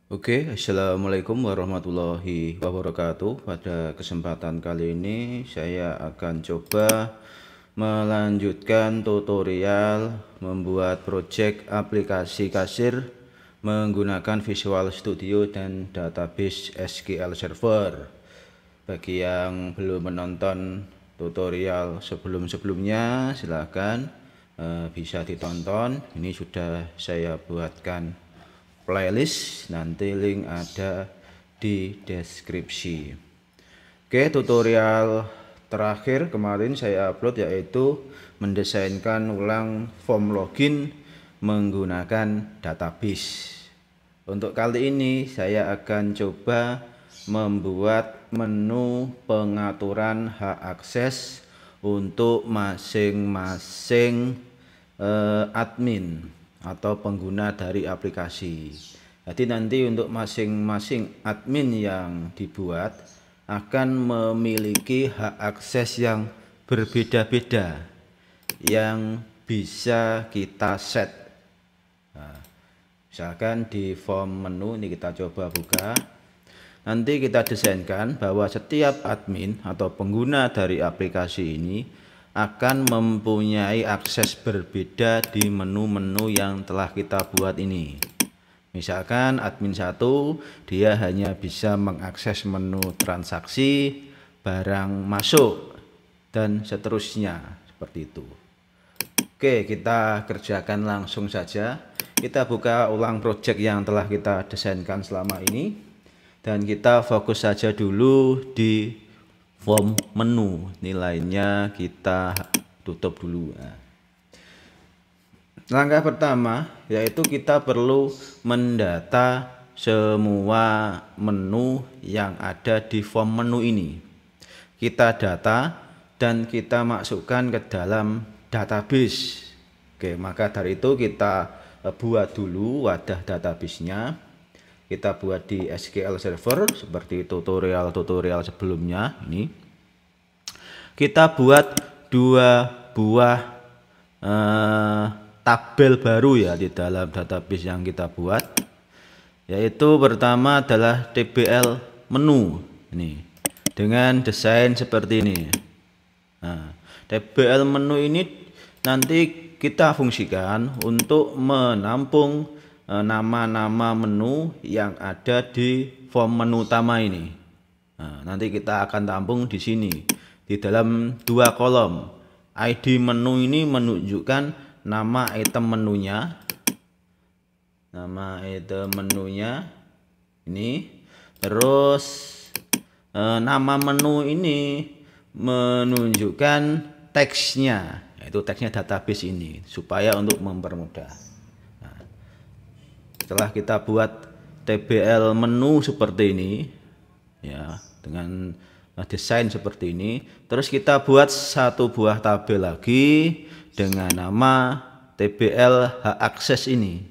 Assalamualaikum warahmatullahi wabarakatuh. Pada kesempatan kali ini saya akan coba melanjutkan tutorial membuat project aplikasi kasir menggunakan Visual Studio dan database SQL Server. Bagi yang belum menonton tutorial sebelum-sebelumnya, silahkan bisa ditonton. Ini sudah saya buatkan playlist, nanti link ada di deskripsi. Tutorial terakhir kemarin saya upload yaitu mendesainkan ulang form login menggunakan database. Untuk kali ini saya akan coba membuat menu pengaturan hak akses untuk masing-masing admin atau pengguna dari aplikasi. Jadi nanti untuk masing-masing admin yang dibuat akan memiliki hak akses yang berbeda-beda yang bisa kita set. Nah, misalkan di form menu ini kita coba buka. Nanti kita desainkan bahwa setiap admin atau pengguna dari aplikasi ini akan mempunyai akses berbeda di menu-menu yang telah kita buat ini. Misalkan admin 1 dia hanya bisa mengakses menu transaksi, barang masuk, dan seterusnya seperti itu. Kita kerjakan langsung saja. Kita buka ulang project yang telah kita desainkan selama ini, dan kita fokus saja dulu di form menu. Nilainya kita tutup dulu. Langkah pertama yaitu kita perlu mendata semua menu yang ada di form menu ini. Kita data dan kita masukkan ke dalam database. Maka dari itu kita buat dulu wadah database-nya. Kita buat di SQL Server seperti tutorial-tutorial sebelumnya ini. Kita buat dua buah tabel baru ya di dalam database yang kita buat. Yaitu pertama adalah TBL menu ini dengan desain seperti ini. Nah, TBL menu ini nanti kita fungsikan untuk menampung nama-nama menu yang ada di form menu utama ini. Nah, nanti kita akan tampung di sini di dalam dua kolom. ID menu ini menunjukkan nama item menunya. Nama item menunya ini. Terus nama menu ini menunjukkan teksnya, yaitu teksnya database ini supaya untuk mempermudah. Setelah kita buat TBL menu seperti ini ya, dengan desain seperti ini, terus kita buat satu buah tabel lagi dengan nama TBL hak akses ini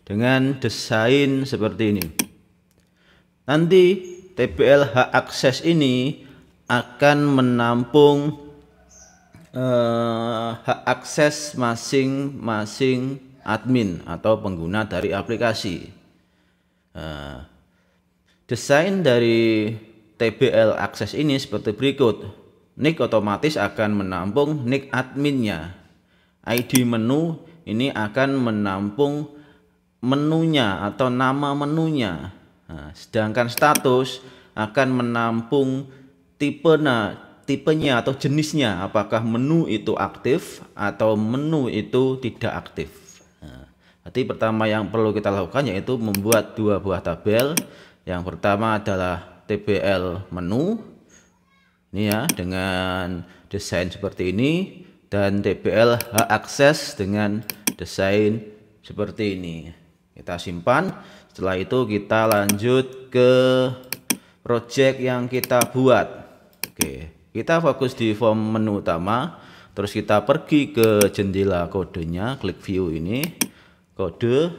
dengan desain seperti ini. Nanti TBL hak akses ini akan menampung hak akses masing-masing admin atau pengguna dari aplikasi. Desain dari TBL akses ini seperti berikut. Nick otomatis akan menampung nick adminnya. ID menu ini akan menampung menunya atau nama menunya. Sedangkan status akan menampung tipenya atau jenisnya, apakah menu itu aktif atau menu itu tidak aktif. Jadi pertama yang perlu kita lakukan yaitu membuat dua buah tabel. Yang pertama adalah TBL menu ini ya, dengan desain seperti ini, dan TBL hak akses dengan desain seperti ini. Kita simpan. Setelah itu kita lanjut ke project yang kita buat. Kita fokus di form menu utama, terus kita pergi ke jendela kodenya, klik view ini, kode.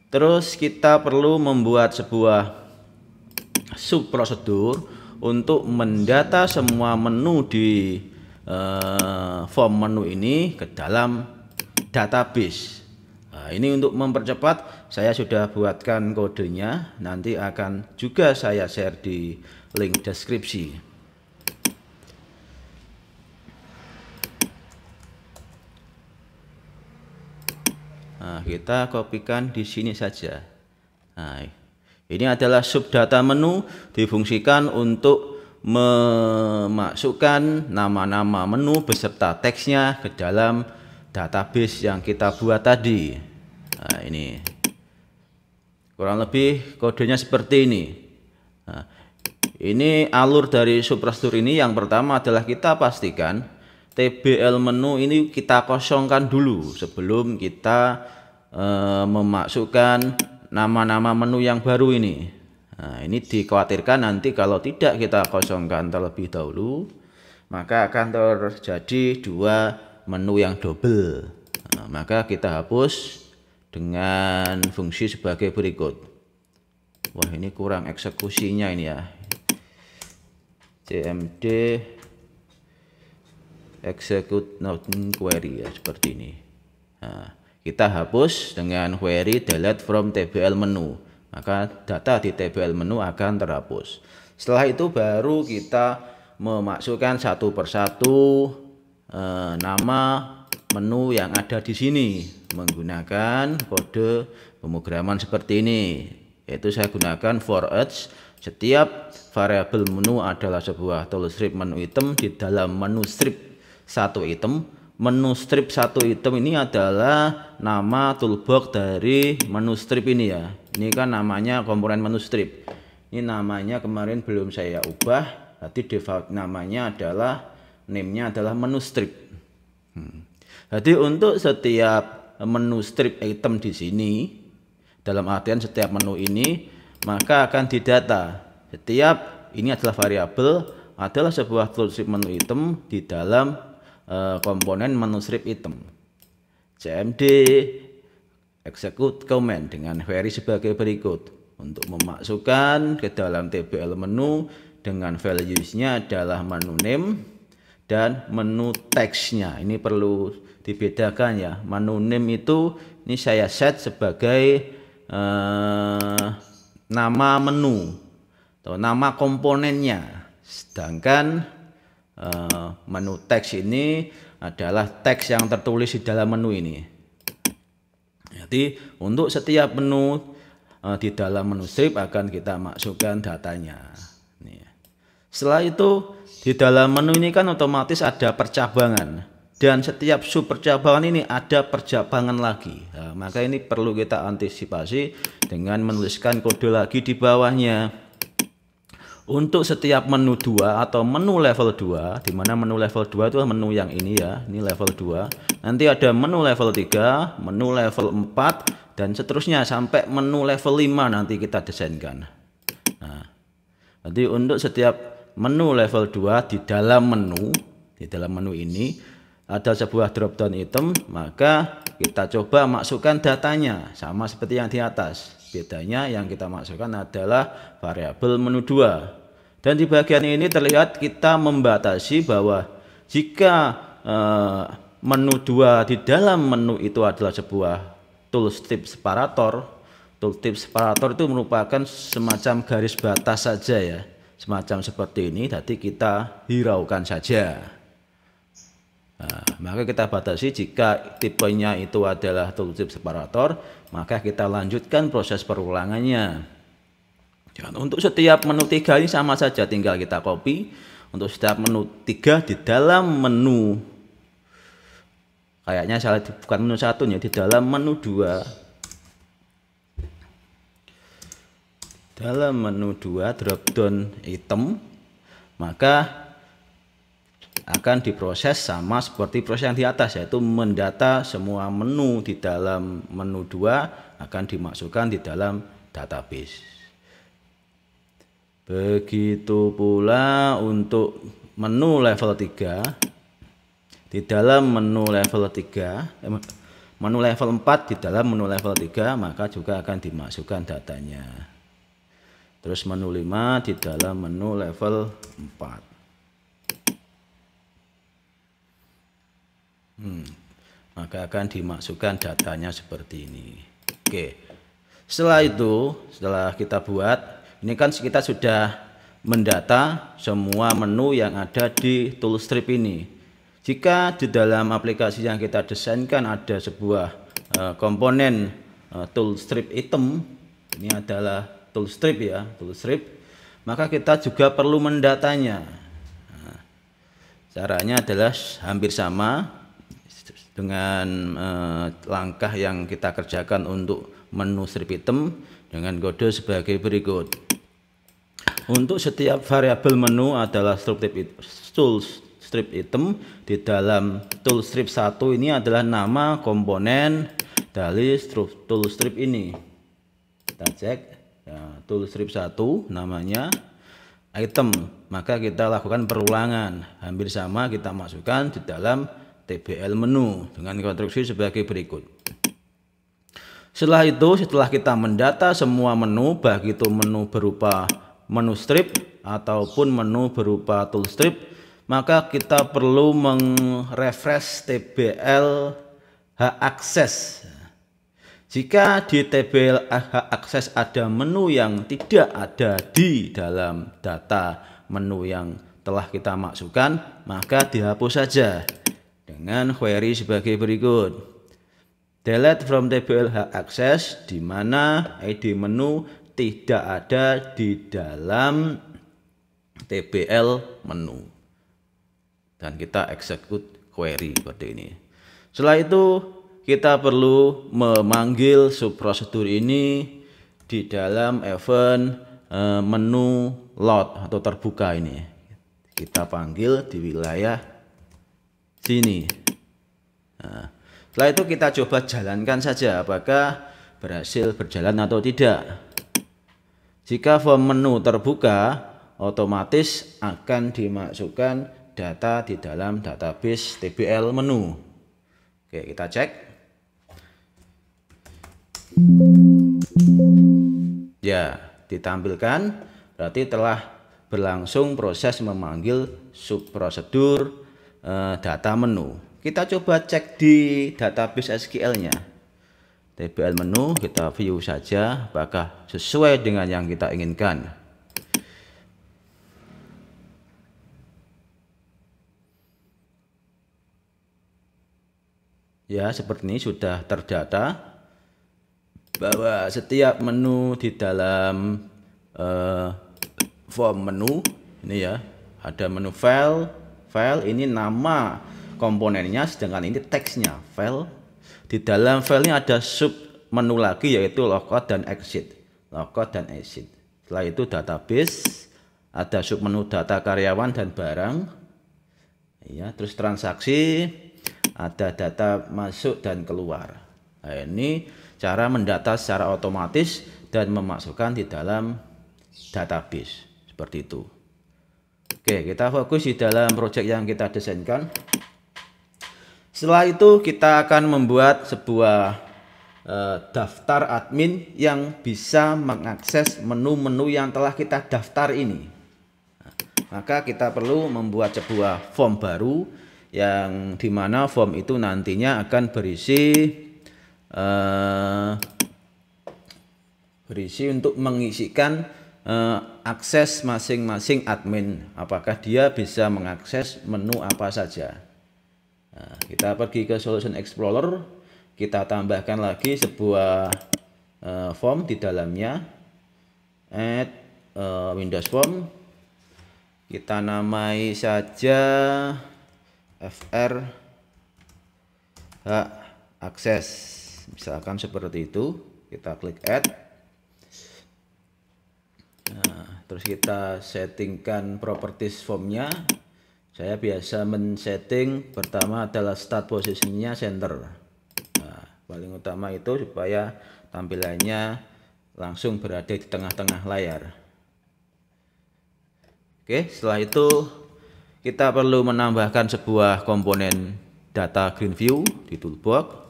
Terus kita perlu membuat sebuah subprosedur untuk mendata semua menu di form menu ini ke dalam database. Nah, ini untuk mempercepat saya sudah buatkan kodenya, nanti akan juga saya share di link deskripsi. Nah, kita kopikan di sini saja. Nah, ini adalah subdata menu, difungsikan untuk memasukkan nama-nama menu beserta teksnya ke dalam database yang kita buat tadi. Nah, ini kurang lebih kodenya seperti ini. Nah, ini alur dari substruktur ini. Yang pertama adalah kita pastikan TBL menu ini kita kosongkan dulu sebelum kita memasukkan nama-nama menu yang baru ini. Nah, ini dikhawatirkan nanti kalau tidak kita kosongkan terlebih dahulu, maka akan terjadi dua menu yang double. Nah, maka kita hapus dengan fungsi sebagai berikut. Wah, ini kurang eksekusinya ini ya. cmd execute not query ya, seperti ini. Nah, kita hapus dengan query delete from tbl menu, maka data di tbl menu akan terhapus. Setelah itu baru kita memasukkan satu persatu nama menu yang ada di sini menggunakan kode pemrograman seperti ini, yaitu saya gunakan for each. Setiap variabel menu adalah sebuah toolstrip menu item di dalam menu strip satu item. Menu strip satu item ini adalah nama toolbox dari menu strip ini ya. Ini kan namanya komponen menu strip. Ini namanya kemarin belum saya ubah, berarti default namanya adalah name-nya adalah menu strip. Jadi untuk setiap menu strip item di sini, dalam artian setiap menu ini, maka akan didata. Setiap ini adalah variabel, adalah sebuah toolstrip menu item di dalam komponen menu strip item. cmd execute command dengan query sebagai berikut. Untuk memasukkan ke dalam tbl menu dengan values-nya adalah menu name dan menu teksnya. Ini perlu dibedakan ya. Menu name itu ini saya set sebagai nama menu atau nama komponennya, sedangkan menu teks ini adalah teks yang tertulis di dalam menu ini. Jadi untuk setiap menu di dalam menu strip akan kita masukkan datanya. Setelah itu di dalam menu ini kan otomatis ada percabangan, dan setiap sub percabangan ini ada percabangan lagi. Nah, maka ini perlu kita antisipasi dengan menuliskan kode lagi di bawahnya. Untuk setiap menu 2 atau menu level 2, di mana menu level 2 itu menu yang ini ya, ini level 2. Nanti ada menu level 3, menu level 4 dan seterusnya sampai menu level 5 nanti kita desainkan. Nah, jadi untuk setiap menu level 2 di dalam menu ini ada sebuah drop down item, maka kita coba masukkan datanya sama seperti yang di atas. Bedanya yang kita masukkan adalah variabel menu 2. Dan di bagian ini terlihat kita membatasi bahwa jika menu 2 di dalam menu itu adalah sebuah tooltip separator. Tooltip separator itu merupakan semacam garis batas saja ya, semacam seperti ini. Jadi kita hiraukan saja. Nah, maka kita batasi jika tipenya itu adalah tooltip separator, maka kita lanjutkan proses perulangannya. Dan untuk setiap menu 3 ini sama saja, tinggal kita copy. Untuk setiap menu 3 di dalam menu, kayaknya salah, bukan menu 1 ya, di dalam menu 2. Dalam menu 2 drop down item, maka akan diproses sama seperti proses yang di atas, yaitu mendata semua menu di dalam menu 2 akan dimasukkan di dalam database. Begitu pula untuk menu level 3. Di dalam menu level 3, menu level 4 di dalam menu level 3, maka juga akan dimasukkan datanya. Terus menu 5 di dalam menu level 4. maka akan dimasukkan datanya seperti ini. Oke, setelah itu, setelah kita buat, ini kan kita sudah mendata semua menu yang ada di Toolstrip ini. Jika di dalam aplikasi yang kita desainkan ada sebuah komponen Toolstrip item, ini adalah Toolstrip ya, Toolstrip, maka kita juga perlu mendatanya. Nah, caranya adalah hampir sama dengan langkah yang kita kerjakan untuk menu strip item dengan kode sebagai berikut. Untuk setiap variabel menu adalah Toolstrip item, di dalam Toolstrip 1 ini adalah nama komponen dari Toolstrip ini. Kita cek ya, Toolstrip 1 namanya item, maka kita lakukan perulangan hampir sama, kita masukkan di dalam TBL menu dengan konstruksi sebagai berikut. Setelah itu, setelah kita mendata semua menu, baik itu menu berupa menu strip ataupun menu berupa Toolstrip, maka kita perlu merefresh TBL H-Access. Jika di TBL H-Access ada menu yang tidak ada di dalam data menu yang telah kita masukkan, maka dihapus saja dengan query sebagai berikut. Delete from TBL H-Access, di mana ID menu tidak ada di dalam TBL menu. Dan kita execute query seperti ini. Setelah itu kita perlu memanggil subprosedur ini di dalam event menu load atau terbuka ini. Kita panggil di wilayah sini. Nah, setelah itu kita coba jalankan saja apakah berhasil berjalan atau tidak. Jika form menu terbuka, otomatis akan dimasukkan data di dalam database TBL menu. Oke, kita cek. Ya, ditampilkan, berarti telah berlangsung proses memanggil subprosedur data menu. Kita coba cek di database SQL-nya. TBL menu kita view saja apakah sesuai dengan yang kita inginkan. Ya, seperti ini sudah terdata bahwa setiap menu di dalam form menu ini ya, ada menu file ini nama komponennya, sedangkan ini teksnya file. Di dalam file ini ada sub menu lagi yaitu logout dan exit. Setelah itu database, ada sub menu data karyawan dan barang. Ya, terus transaksi, ada data masuk dan keluar. Nah, ini cara mendata secara otomatis dan memasukkan di dalam database seperti itu. Oke, kita fokus di dalam project yang kita desainkan. Setelah itu kita akan membuat sebuah daftar admin yang bisa mengakses menu-menu yang telah kita daftar ini. Nah, maka kita perlu membuat sebuah form baru yang dimana form itu nantinya akan berisi untuk mengisikan akses masing-masing admin. Apakah dia bisa mengakses menu apa saja. Nah, kita pergi ke Solution Explorer, kita tambahkan lagi sebuah form di dalamnya, add Windows Form, kita namai saja FR Access, misalkan seperti itu. Kita klik add. Nah, terus kita settingkan properties formnya. Saya biasa men-setting pertama adalah start positionnya center. Nah, paling utama itu supaya tampilannya langsung berada di tengah-tengah layar. Oke, setelah itu kita perlu menambahkan sebuah komponen data green view di toolbox.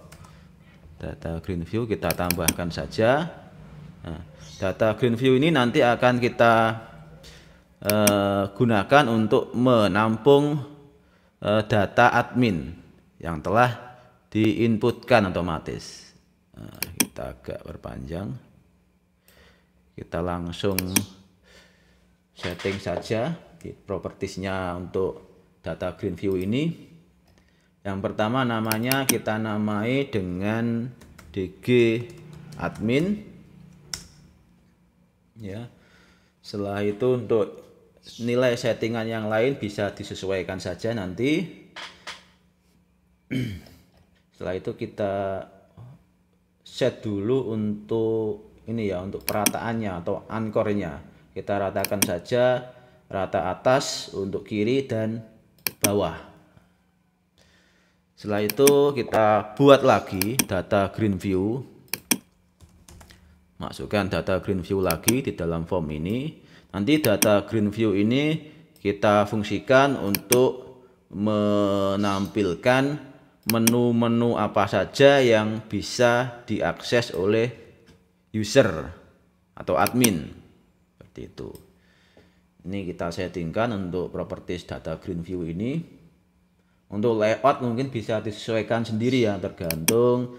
Data green view kita tambahkan saja. Nah, data green view ini nanti akan kita gunakan untuk menampung data admin yang telah diinputkan otomatis. Nah, kita agak perpanjang. Kita langsung setting saja di propertiesnya untuk data Greenview ini. Yang pertama namanya kita namai dengan DG admin. Ya. Setelah itu untuk nilai settingan yang lain bisa disesuaikan saja nanti. Setelah itu kita set dulu untuk ini ya, untuk perataannya atau ankornya. Kita ratakan saja rata atas untuk kiri dan bawah. Setelah itu kita buat lagi data Greenview. Masukkan data Greenview lagi di dalam form ini. Nanti data Greenview ini kita fungsikan untuk menampilkan menu-menu apa saja yang bisa diakses oleh user atau admin. Seperti itu. Ini kita settingkan untuk properties data Greenview ini. Untuk layout mungkin bisa disesuaikan sendiri ya, tergantung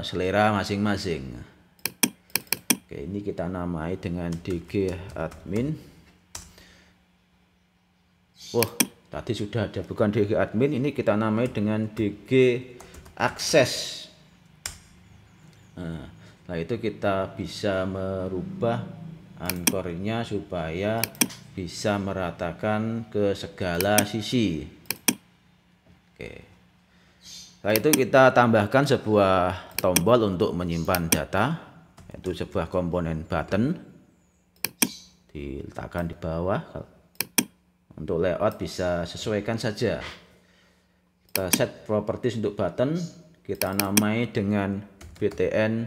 selera masing-masing. Oke, ini kita namai dengan DG admin. Wah, tadi sudah ada, bukan DG admin, ini kita namai dengan DG akses. Nah, setelah itu kita bisa merubah ankornya supaya bisa meratakan ke segala sisi. Oke. Setelah itu kita tambahkan sebuah tombol untuk menyimpan data, yaitu sebuah komponen button, diletakkan di bawah. Untuk layout bisa sesuaikan saja. Kita set properties untuk button, kita namai dengan btn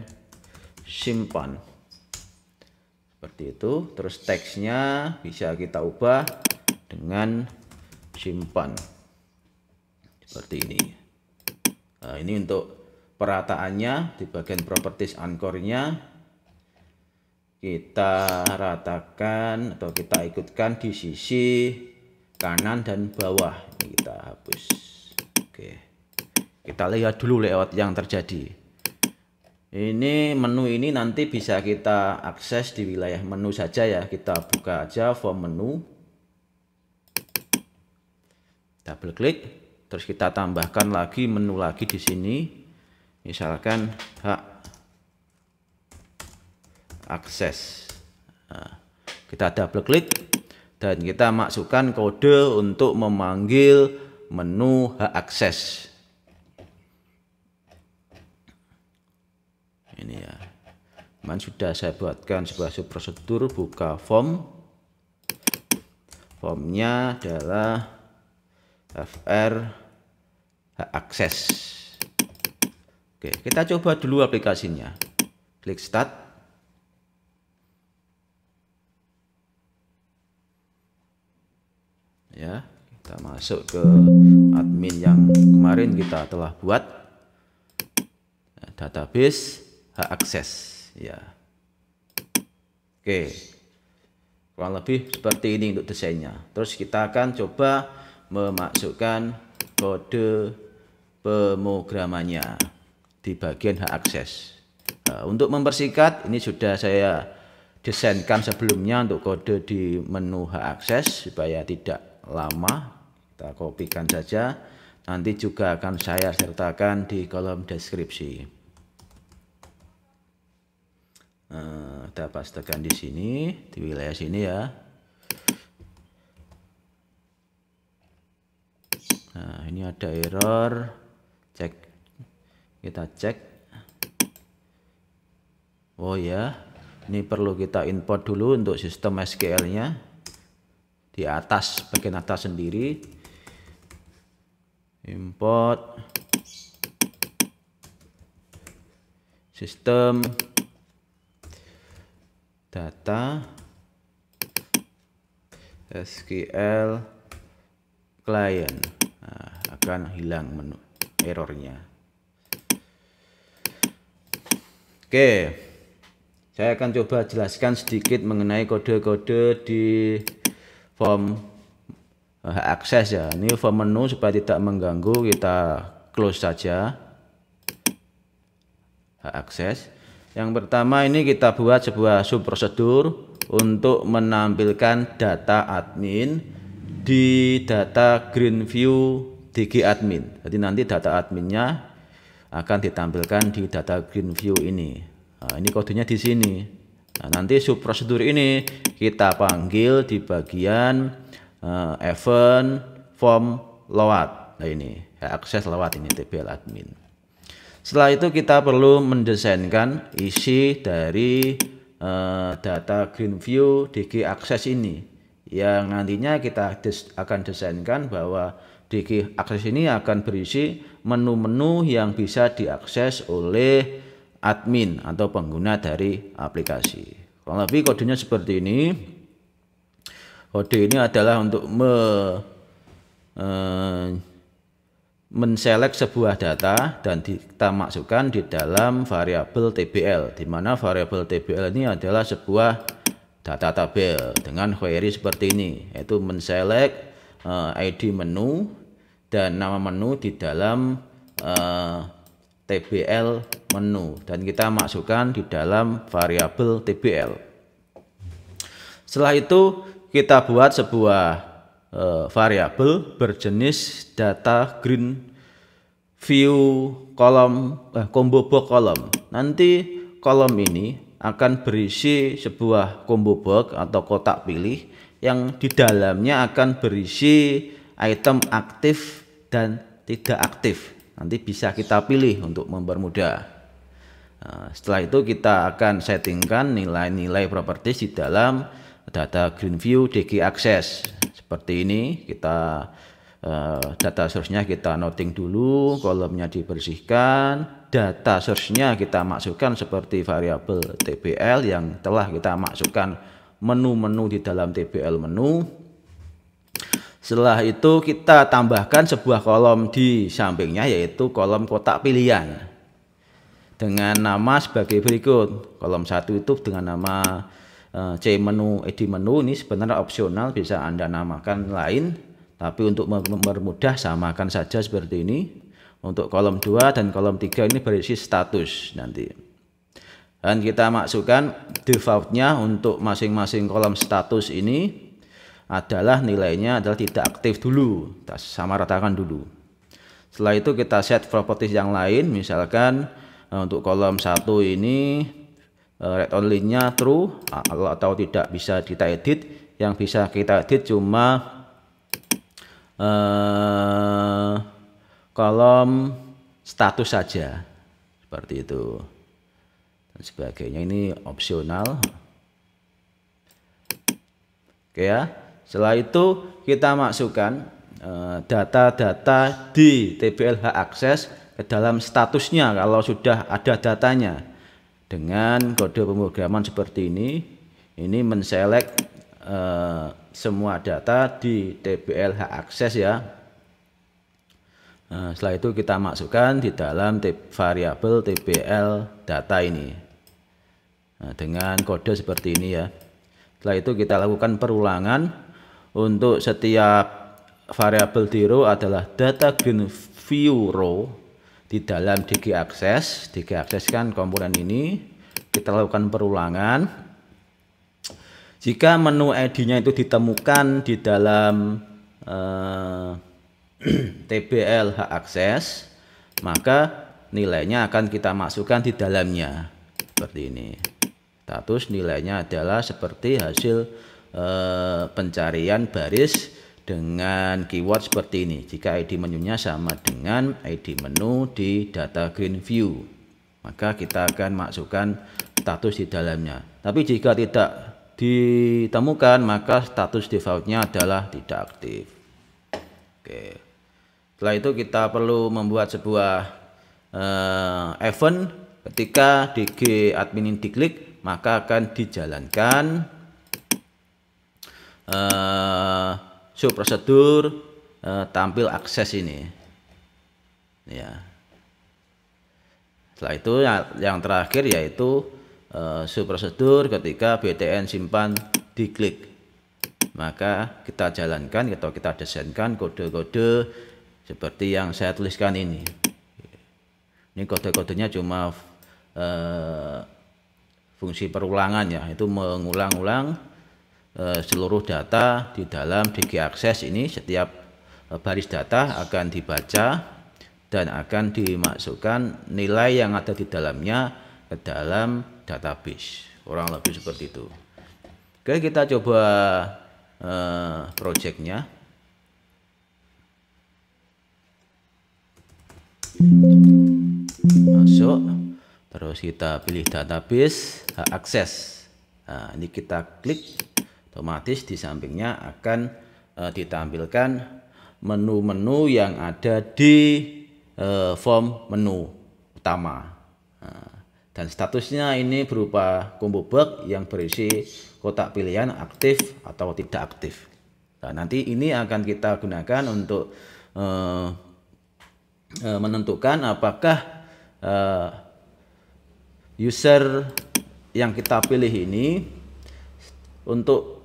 simpan. Seperti itu. Terus teksnya bisa kita ubah dengan simpan. Seperti ini. Nah, ini untuk perataannya di bagian properties ankornya. Kita ratakan atau kita ikutkan di sisi kanan dan bawah. Ini kita hapus. Oke. Kita lihat dulu layout yang terjadi. Ini menu ini nanti bisa kita akses di wilayah menu saja ya. Kita buka aja form menu. Double klik. Terus kita tambahkan lagi menu lagi di sini. Misalkan hak akses. Nah, kita double klik dan kita masukkan kode untuk memanggil menu hak akses. Ini ya. Sudah saya buatkan sebuah subprosedur buka form. Formnya adalah fr hak akses. Oke, kita coba dulu aplikasinya. Klik start. Ya, kita masuk ke admin yang kemarin kita telah buat, database hak akses ya. Oke, kurang lebih seperti ini untuk desainnya. Terus kita akan coba memasukkan kode pemrogramannya di bagian hak akses. Nah, untuk mempersingkat ini sudah saya desainkan sebelumnya untuk kode di menu hak akses supaya tidak lama. Kita kopikan saja, nanti juga akan saya sertakan di kolom deskripsi. Kita pastikan di sini, di wilayah sini ya. Nah, ini ada error, cek, kita cek. Oh ya, ini perlu kita import dulu untuk sistem SQL-nya. Di atas, bagian atas sendiri, import sistem data SQL client. Nah, akan hilang menu errornya. Oke, saya akan coba jelaskan sedikit mengenai kode-kode di form hak akses ya. Ini form menu supaya tidak mengganggu, kita close saja hak akses. Yang pertama ini kita buat sebuah subprosedur untuk menampilkan data admin di data GreenView DG admin. Jadi nanti data adminnya akan ditampilkan di data GreenView ini. Nah, ini kodenya di sini. Nah, nanti subprosedur ini kita panggil di bagian event form load. Nah, ini akses lewat ini TBL admin. Setelah itu kita perlu mendesainkan isi dari data GreenView DG Access ini, yang nantinya kita akan desainkan bahwa DG Access ini akan berisi menu-menu yang bisa diakses oleh admin atau pengguna dari aplikasi. Kurang lebih kodenya seperti ini. Kode ini adalah untuk menselect sebuah data dan kita masukkan di dalam variabel TBL, di mana variabel TBL ini adalah sebuah data tabel dengan query seperti ini, yaitu menselect ID menu dan nama menu di dalam TBL menu, dan kita masukkan di dalam variabel TBL. Setelah itu kita buat sebuah variabel berjenis data GreenView combo box kolom. Nanti kolom ini akan berisi sebuah combo box atau kotak pilih yang di dalamnya akan berisi item aktif dan tidak aktif. Nanti bisa kita pilih untuk mempermudah. Nah, setelah itu kita akan settingkan nilai-nilai properties di dalam data GreenView DG Access. Seperti ini, kita data source-nya kita noting dulu, kolomnya dibersihkan, data source-nya kita masukkan seperti variabel TBL yang telah kita masukkan menu-menu di dalam TBL menu. Setelah itu kita tambahkan sebuah kolom di sampingnya, yaitu kolom kotak pilihan dengan nama sebagai berikut. Kolom 1 itu dengan nama C menu, ed menu, ini sebenarnya opsional, bisa Anda namakan lain, tapi untuk mempermudah samakan saja seperti ini. Untuk kolom 2 dan kolom 3 ini berisi status nanti. Dan kita masukkan defaultnya untuk masing-masing kolom status ini adalah nilainya adalah tidak aktif dulu, kita sama ratakan dulu. Setelah itu kita set properties yang lain, misalkan untuk kolom 1 ini read only-nya true atau tidak bisa kita edit. Yang bisa kita edit cuma kolom status saja, seperti itu dan sebagainya. Ini opsional. Oke ya. Setelah itu kita masukkan data-data di TBL hak akses ke dalam statusnya kalau sudah ada datanya. Dengan kode pemrograman seperti ini menselect semua data di TBL hak akses ya. Nah, setelah itu kita masukkan di dalam variabel TBL data ini. Nah, dengan kode seperti ini ya. Setelah itu kita lakukan perulangan untuk setiap variabel di row adalah data GreenView row di dalam DG Access. DG Access kan komponen ini, kita lakukan perulangan. Jika menu ID-nya itu ditemukan di dalam TBL hak akses, maka nilainya akan kita masukkan di dalamnya seperti ini. Status nilainya adalah seperti hasil pencarian baris dengan keyword seperti ini. Jika ID menunya sama dengan ID menu di data GreenView, maka kita akan masukkan status di dalamnya. Tapi jika tidak ditemukan, maka status defaultnya adalah tidak aktif. Oke. Setelah itu kita perlu membuat sebuah event. Ketika DG admin ini diklik, maka akan dijalankan subprosedur tampil akses ini ya. Setelah itu yang terakhir yaitu subprosedur ketika BTN simpan diklik, maka kita jalankan atau kita desainkan kode-kode seperti yang saya tuliskan ini. Ini kode-kodenya cuma fungsi perulangan ya, itu mengulang-ulang seluruh data di dalam DG Access ini. Setiap baris data akan dibaca dan akan dimasukkan nilai yang ada di dalamnya ke dalam database, kurang lebih seperti itu. Oke, kita coba projectnya. Masuk, terus kita pilih database, hak akses. Nah, ini kita klik, otomatis di sampingnya akan ditampilkan menu-menu yang ada di form menu utama. Dan statusnya ini berupa combo box yang berisi kotak pilihan aktif atau tidak aktif. Nah, nanti ini akan kita gunakan untuk menentukan apakah user yang kita pilih ini untuk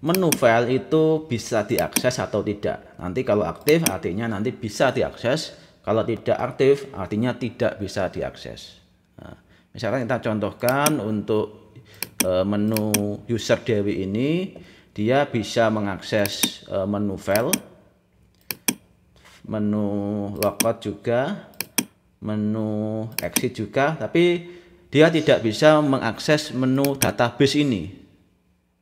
menu file itu bisa diakses atau tidak. Nanti kalau aktif artinya nanti bisa diakses, kalau tidak aktif artinya tidak bisa diakses. Nah, misalkan kita contohkan untuk menu user Dewi ini, dia bisa mengakses menu file, menu logout juga, menu exit juga, tapi dia tidak bisa mengakses menu database ini.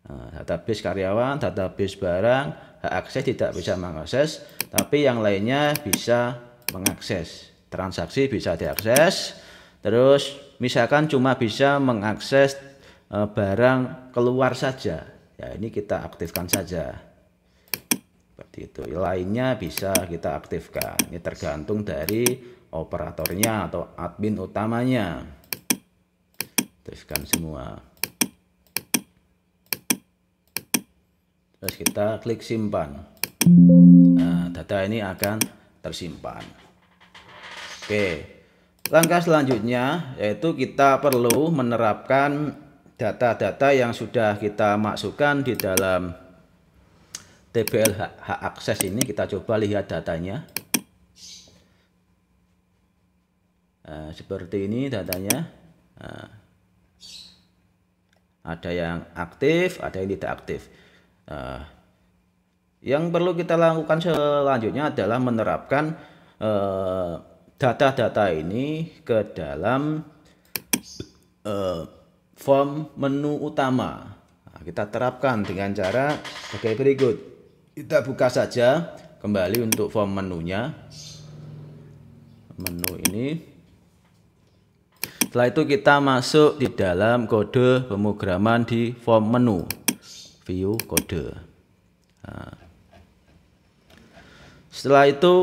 Nah, database karyawan, database barang, hak akses tidak bisa mengakses, tapi yang lainnya bisa mengakses. Transaksi bisa diakses, terus misalkan cuma bisa mengakses barang keluar saja, ya ini kita aktifkan saja seperti itu. Lainnya bisa kita aktifkan, ini tergantung dari operatornya atau admin utamanya. Aktifkan semua, terus kita klik simpan. Nah, data ini akan tersimpan. Oke, langkah selanjutnya yaitu kita perlu menerapkan data-data yang sudah kita masukkan di dalam TBL hak akses ini. Kita coba lihat datanya. Nah, seperti ini datanya. Nah, ada yang aktif, ada yang tidak aktif. Nah, yang perlu kita lakukan selanjutnya adalah menerapkan data-data ini ke dalam form menu utama. Nah, kita terapkan dengan cara sebagai berikut. Kita buka saja kembali untuk form menunya. Menu ini. Setelah itu kita masuk di dalam kode pemrograman di form menu. View kode. Nah, setelah itu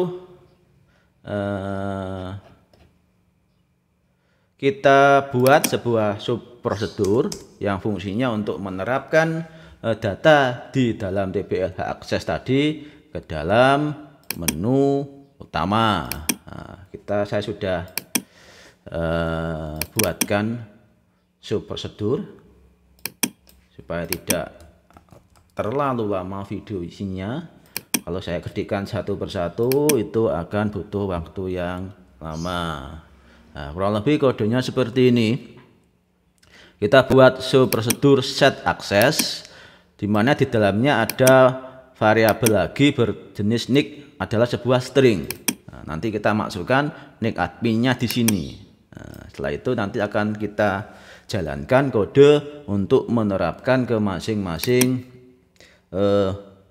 kita buat sebuah subprosedur yang fungsinya untuk menerapkan data di dalam TBL hak akses tadi ke dalam menu utama. Nah, saya sudah buatkan subprosedur supaya tidak terlalu lama video isinya. Kalau saya ketikkan satu persatu itu akan butuh waktu yang lama. Nah, kurang lebih kodenya seperti ini. Kita buat subprosedur set access, di mana di dalamnya ada variabel lagi berjenis nick adalah sebuah string. Nah, nanti kita masukkan nick adminnya di sini. Nah, setelah itu nanti akan kita jalankan kode untuk menerapkan ke masing-masing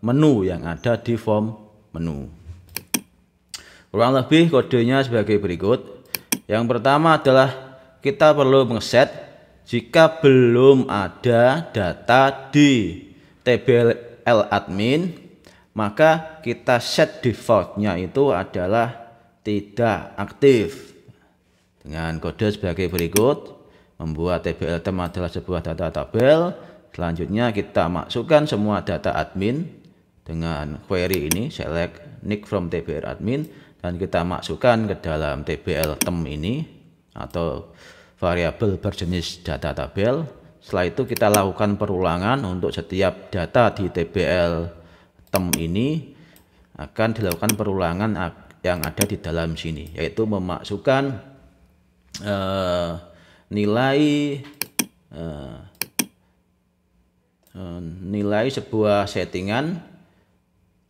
menu yang ada di form menu. Kurang lebih kodenya sebagai berikut. Yang pertama adalah kita perlu ngeset jika belum ada data di TBL admin, maka kita set defaultnya itu adalah tidak aktif. Dengan kode sebagai berikut, membuat TBL tem adalah sebuah data tabel. Selanjutnya kita masukkan semua data admin dengan query ini, select nick from TBL admin, dan kita masukkan ke dalam TBL tem ini atau variabel berjenis data tabel. Setelah itu kita lakukan perulangan untuk setiap data di TBL tem ini, akan dilakukan perulangan yang ada di dalam sini, yaitu memasukkan nilai sebuah settingan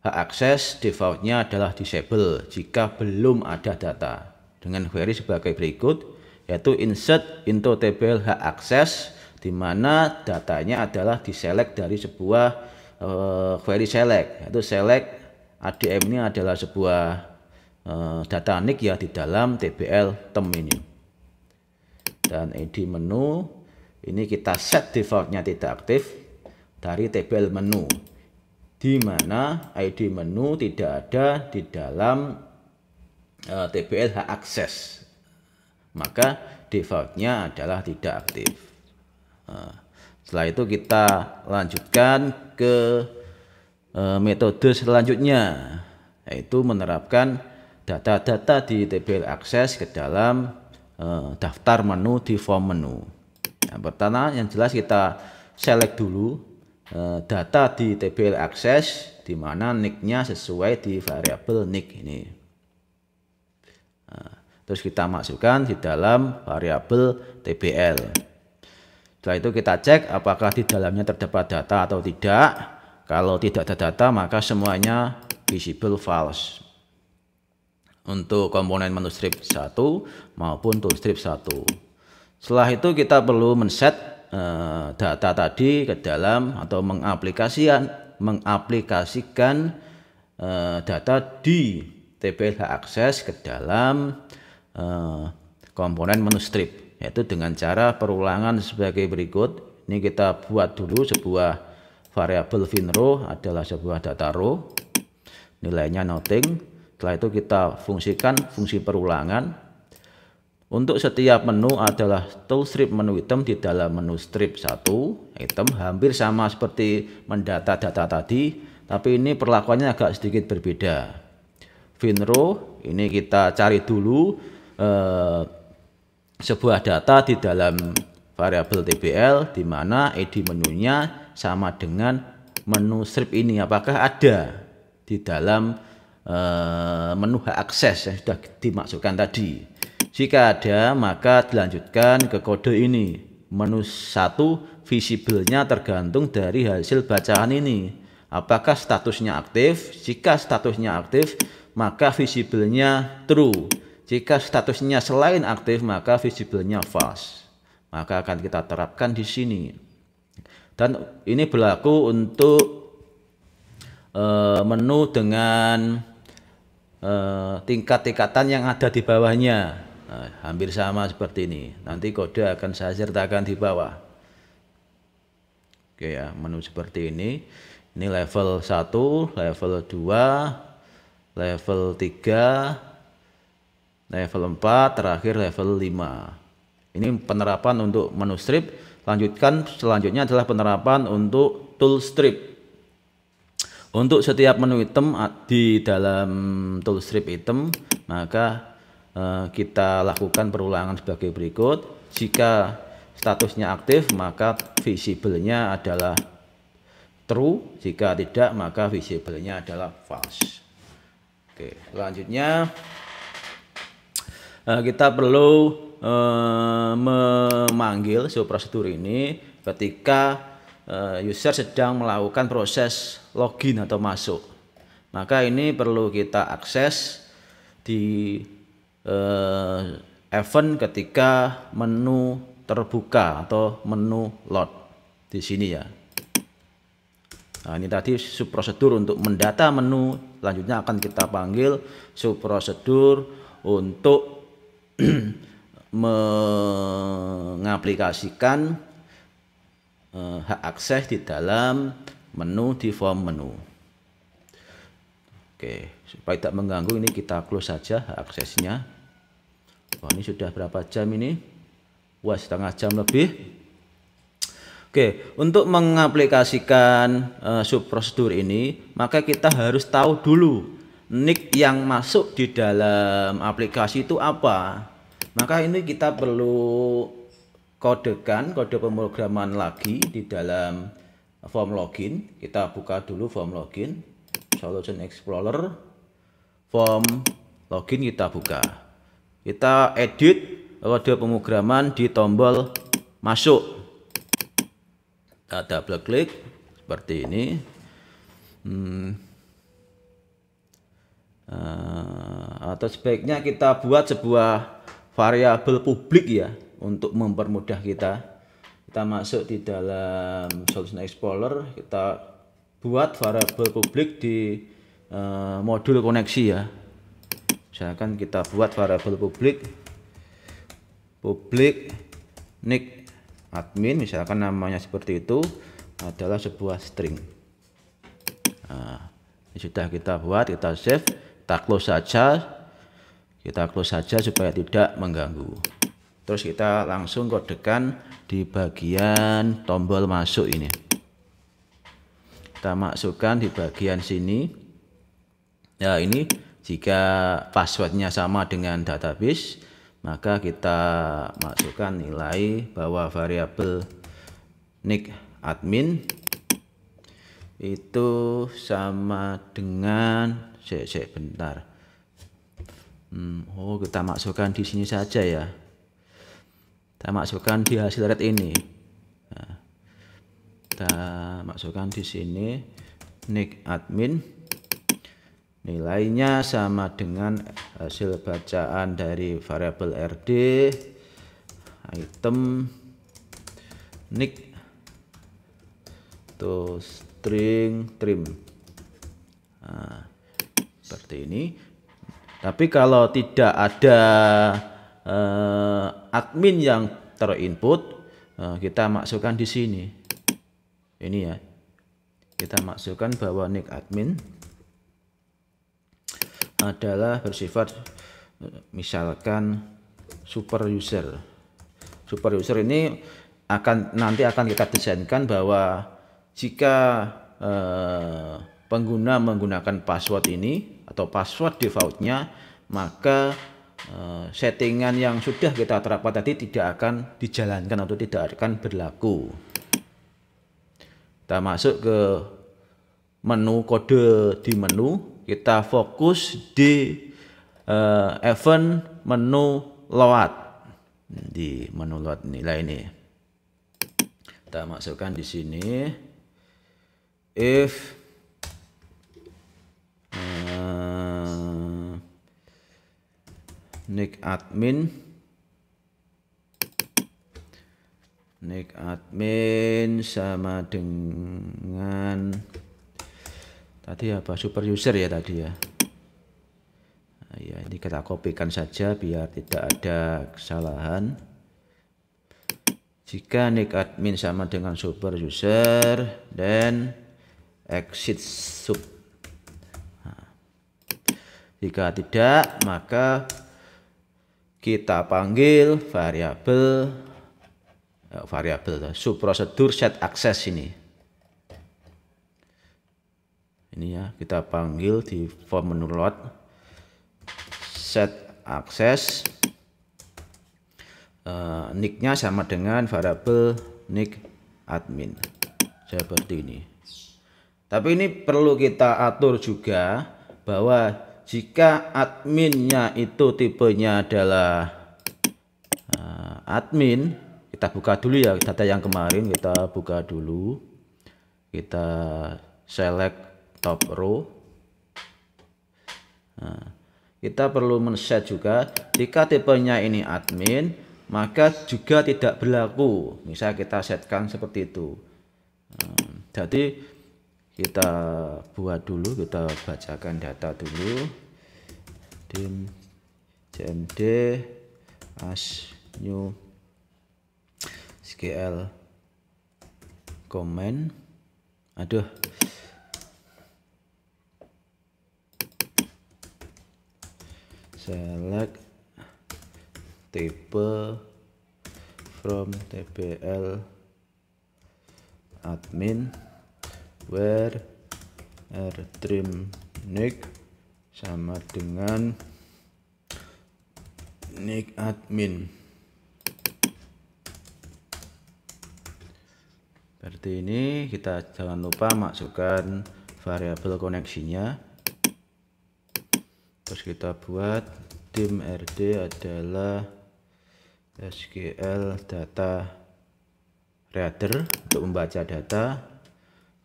hak akses defaultnya adalah disable jika belum ada data, dengan query sebagai berikut, yaitu insert into table hak akses, di mana datanya adalah diselect dari sebuah query select, yaitu select ADM ini adalah sebuah data nick ya di dalam TBL tem ini. Dan ID menu ini kita set defaultnya tidak aktif dari table menu, di mana ID menu tidak ada di dalam TBL hak akses, maka defaultnya adalah tidak aktif. Setelah itu kita lanjutkan ke metode selanjutnya, yaitu menerapkan data-data di TBL akses ke dalam daftar menu di form menu. Yang pertama yang jelas kita select dulu data di TBL akses, di mana nicknya sesuai di variabel nick ini. Terus kita masukkan di dalam variabel TBL. Setelah itu kita cek apakah di dalamnya terdapat data atau tidak. Kalau tidak ada data maka semuanya visible false untuk komponen menu strip 1 maupun toolstrip 1. Setelah itu kita perlu men-set data tadi ke dalam atau mengaplikasikan data di TBL hak akses ke dalam komponen menu strip, yaitu dengan cara perulangan sebagai berikut. Ini kita buat dulu sebuah variabel finrow adalah sebuah data row, nilainya nothing. Setelah itu kita fungsikan fungsi perulangan. Untuk setiap menu adalah toolstrip menu item di dalam menu strip 1 item, hampir sama seperti mendata data tadi, tapi ini perlakuannya agak sedikit berbeda. Finrow ini kita cari dulu sebuah data di dalam variabel TBL, di mana ID menunya sama dengan menu strip ini, apakah ada di dalam menu hak akses yang sudah dimasukkan tadi. Jika ada maka dilanjutkan ke kode ini. Menu 1 visible-nya tergantung dari hasil bacaan ini, apakah statusnya aktif. Jika statusnya aktif maka visible-nya true. Jika statusnya selain aktif maka visible-nya false. Maka akan kita terapkan di sini. Dan ini berlaku untuk menu dengan tingkat-tingkatan yang ada di bawahnya. Hampir sama seperti ini. Nanti kode akan saya sertakan di bawah. Oke ya, menu seperti ini. Ini level 1, level 2, level 3, level 4, terakhir level 5. Ini penerapan untuk menu strip. Lanjutkan selanjutnya adalah penerapan untuk tool strip. Untuk setiap menu item di dalam tool strip item, maka kita lakukan perulangan sebagai berikut. Jika statusnya aktif maka visible-nya adalah true, jika tidak maka visible-nya adalah false. Oke, selanjutnya kita perlu memanggil prosedur ini ketika user sedang melakukan proses login atau masuk. Maka ini perlu kita akses di event ketika menu terbuka atau menu load di sini ya. Nah, ini tadi subprosedur untuk mendata menu. Selanjutnya akan kita panggil subprosedur untuk mengaplikasikan hak akses di dalam menu di form menu. Oke, supaya tidak mengganggu ini kita close saja hak aksesnya. Wah, ini sudah berapa jam ini? Wah, setengah jam lebih. Oke, untuk mengaplikasikan subprosedur ini, maka kita harus tahu dulu nick yang masuk di dalam aplikasi itu apa. Maka ini kita perlu kodekan, kode pemrograman lagi di dalam form login. Kita buka dulu form login, Solution Explorer, form login kita buka. Kita edit kode pemrograman di tombol masuk. Kita double klik seperti ini. Atau sebaiknya kita buat sebuah variabel publik ya, untuk mempermudah kita. Kita masuk di dalam Solution Explorer, kita buat variabel publik di modul koneksi ya. Misalkan kita buat variabel publik nick admin, misalkan namanya seperti itu, adalah sebuah string. Nah, ini sudah kita buat, kita save, kita close saja supaya tidak mengganggu. Terus kita langsung kodekan di bagian tombol masuk ini. Kita masukkan di bagian sini. Ya, ini jika passwordnya sama dengan database, maka kita masukkan nilai bahwa variabel nick admin itu sama dengan bentar. Kita masukkan di sini saja ya. Kita masukkan di hasil red ini. Nah, kita masukkan di sini nick admin, nilainya sama dengan hasil bacaan dari variabel rd item nick to string trim. Nah, seperti ini. Tapi kalau tidak ada admin yang terinput, kita masukkan di sini. Ini ya, kita masukkan bahwa nick admin adalah bersifat misalkan super user. Super user ini nanti akan kita desainkan bahwa jika pengguna menggunakan password ini atau password defaultnya, maka settingan yang sudah kita terapkan tadi tidak akan dijalankan atau tidak akan berlaku. Kita masuk ke menu kode di menu, kita fokus di event menu load, di menu load nilai ini. Kita masukkan di sini if nick admin sama dengan tadi apa, super user ya tadi ya. Nah, ya, ini kita kopikan saja biar tidak ada kesalahan. Jika nick admin sama dengan super user, dan exit sub. Nah, jika tidak, maka kita panggil variabel subprosedur set access ini. Ini ya, kita panggil di form menu load set access, nicknya sama dengan variabel nick admin seperti ini. Tapi ini perlu kita atur juga bahwa jika adminnya itu tipenya adalah admin, kita buka dulu ya data yang kemarin, kita buka dulu, kita select top row. Nah, kita perlu men-set juga jika tipenya ini admin, maka juga tidak berlaku. Misal kita setkan seperti itu. Jadi kita buat dulu, kita bacakan data dulu. Dim cmd as new SQL comment. Aduh, select type from tbl admin where rtrim nick sama dengan nick admin. Seperti ini. Kita jangan lupa masukkan variabel koneksinya. Terus kita buat dim RD adalah SQL data reader untuk membaca data.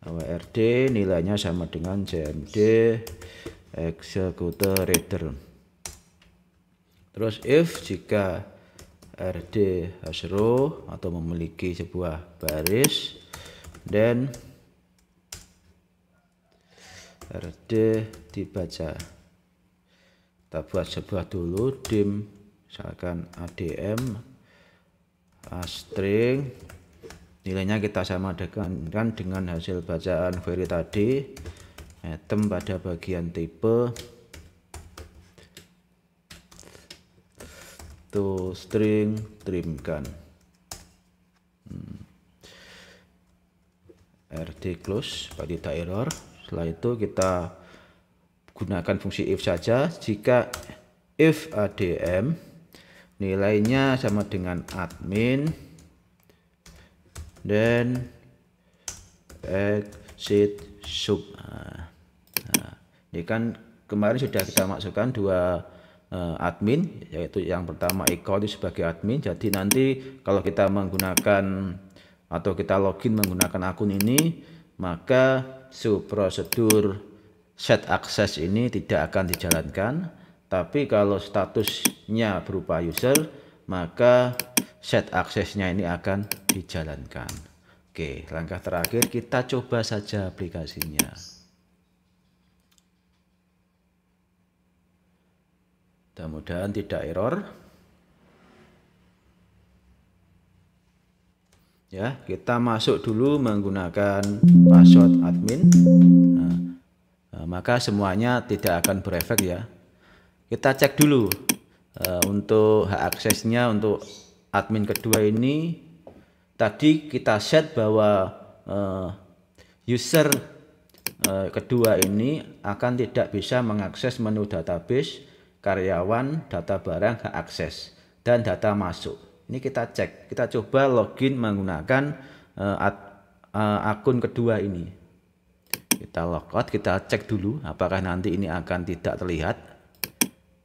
WRD nilainya sama dengan CMD executor reader. Terus if jika RD has row atau memiliki sebuah baris, then RD dibaca. Kita buat sebuah dulu dim misalkan ADM string, nilainya kita sama dengan hasil bacaan query tadi, item pada bagian tipe to string trimkan. RD close supaya tidak error. Setelah itu kita gunakan fungsi if saja. Jika if ADM nilainya sama dengan admin, then exit sub. Ini kan kemarin sudah kita masukkan dua admin, yaitu yang pertama Eko itu sebagai admin. Jadi nanti kalau kita menggunakan atau kita login menggunakan akun ini, maka prosedur set access ini tidak akan dijalankan. Tapi kalau statusnya berupa user, maka set accessnya ini akan dijalankan. Oke, langkah terakhir kita coba saja aplikasinya. Mudah-mudahan tidak error. Ya, kita masuk dulu menggunakan password admin. Maka semuanya tidak akan berefek ya. Kita cek dulu untuk hak aksesnya untuk admin kedua ini. Tadi kita set bahwa user kedua ini akan tidak bisa mengakses menu database, karyawan, data barang, hak akses, dan data masuk. Ini kita cek, kita coba login menggunakan akun kedua ini. Kita logout, kita cek dulu apakah nanti ini akan tidak terlihat.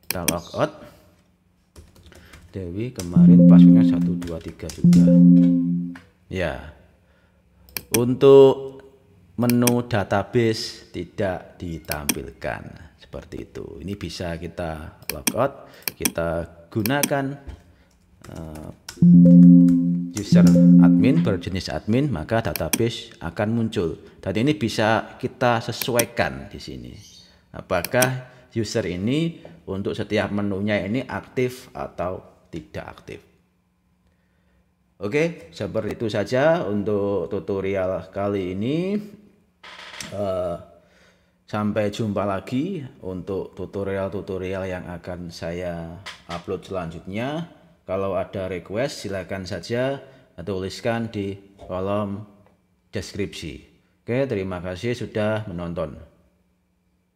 Kita logout. Dewi kemarin passwordnya 123 juga. Ya, untuk menu database tidak ditampilkan. Seperti itu. Ini bisa kita logout, kita gunakan user admin berjenis admin, maka database akan muncul. Dan ini bisa kita sesuaikan di sini. Apakah user ini untuk setiap menunya ini aktif atau tidak aktif. Oke, seperti itu saja untuk tutorial kali ini. Sampai jumpa lagi untuk tutorial-tutorial yang akan saya upload selanjutnya. Kalau ada request silakan saja tuliskan di kolom deskripsi. Oke, terima kasih sudah menonton.